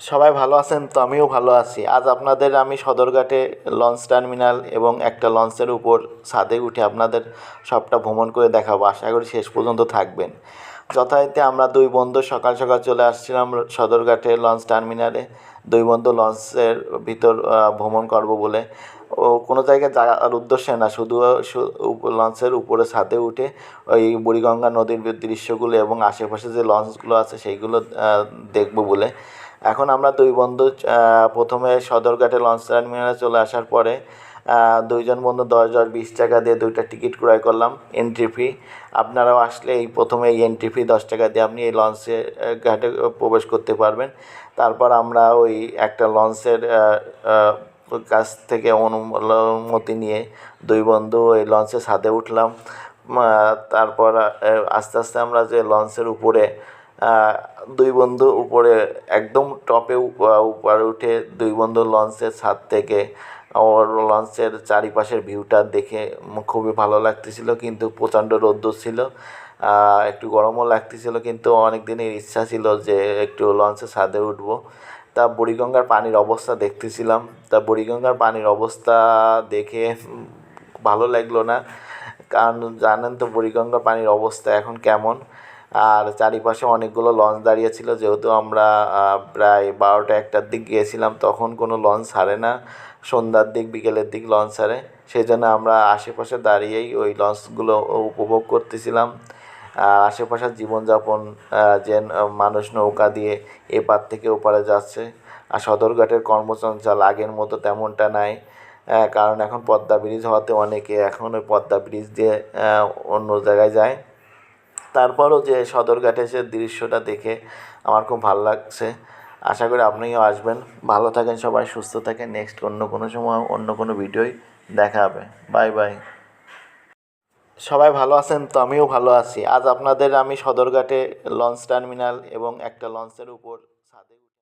সবাই ভালো আছেন তো? আমিও ভালো আছি। আজ আপনাদের আমি সদরঘাটে লঞ্চ টার্মিনাল এবং একটা লঞ্চের উপর ছাদে উঠে আপনাদের সবটা ভ্রমণ করে দেখাবো। আশা করি শেষ পর্যন্ত থাকবেন। যথারীতি আমরা দুই বন্ধু সকাল সকাল চলে আসছিলাম সদরঘাটে লঞ্চ টার্মিনালে। দুই বন্ধু লঞ্চের ভিতর ভ্রমণ করব বলে ও কোনো জায়গায় যাওয়ার উদ্দেশ্যে না, শুধু লঞ্চের উপরে ছাদে উঠে ওই বুড়িগঙ্গা নদীর দৃশ্যগুলো এবং আশেপাশে যে লঞ্চগুলো আছে সেইগুলো দেখব বলে। এখন আমরা দুই বন্ধু প্রথমে সদরঘাটে লঞ্চ টার্মিনালে চলে আসার পরে দুইজন বন্ধু 10 20 টাকা দিয়ে দুইটা টিকিট ক্রয় করলাম, এন্ট্রি ফি। আপনারাও আসলে এই প্রথমে এই এন্ট্রি ফি 10 টাকা দিয়ে আপনি এই লঞ্চে ঘাটে প্রবেশ করতে পারবেন। তারপর আমরা ওই একটা লঞ্চের কাছ থেকে অনুমতি নিয়ে দুই বন্ধু ওই লঞ্চের ছাদে উঠলাম। তারপর আস্তে আস্তে আমরা যে লঞ্চের উপরে দুই বন্ধু উপরে একদম টপে উপরে উঠে দুই বন্ধু লঞ্চের ছাদ থেকে ওর লঞ্চের চারিপাশের ভিউটা দেখে খুবই ভালো লাগতেছিল, কিন্তু প্রচণ্ড রোদ্দুর ছিল, একটু গরমও লাগতেছিল, কিন্তু অনেক দিনের ইচ্ছা ছিল যে একটু লঞ্চের ছাদে উঠবো। তা বুড়িগঙ্গার পানির অবস্থা দেখতেছিলাম। তা বুড়িগঙ্গার পানির অবস্থা দেখে ভালো লাগলো না, কারণ জানেন তো বুড়িগঙ্গা পানির অবস্থা এখন কেমন। আর চারিপাশে অনেকগুলো লঞ্চ দাঁড়িয়ে ছিল, যেহেতু আমরা প্রায় 12টা 1টার দিক গিয়েছিলাম, তখন কোনো লঞ্চ ছাড়ে না, সন্ধ্যার দিক বিকেলের দিক লঞ্চ ছাড়ে। সেই জন্য আমরা আশেপাশে দাঁড়িয়েই ওই লঞ্চগুলো উপভোগ করতেছিলাম। আশেপাশের জীবনযাপন, যে মানুষ নৌকা দিয়ে এপার থেকে ওপারে যাচ্ছে। আর সদরঘাটের কর্মচঞ্চল আগের মতো তেমনটা নাই, কারণ এখন পদ্মা ব্রিজ হওয়াতে অনেকে এখন ওই পদ্মা ব্রিজ দিয়ে অন্য জায়গায় যায়। তারপরও যে সদরঘাটে সে দৃশ্যটা দেখে আমার খুব ভালো লাগছে। আশা করি আপনিও আসবেন। ভালো থাকেন সবাই, সুস্থ থাকেন। নেক্সট অন্য কোনো সময় অন্য কোনো ভিডিওই দেখা হবে। Bye bye. সবাই ভালো আছেন তো? আমিও ভালো আছি। আজ আপনাদের আমি সদরঘাটে লঞ্চ টার্মিনাল এবং একটা লঞ্চের উপর ছাদে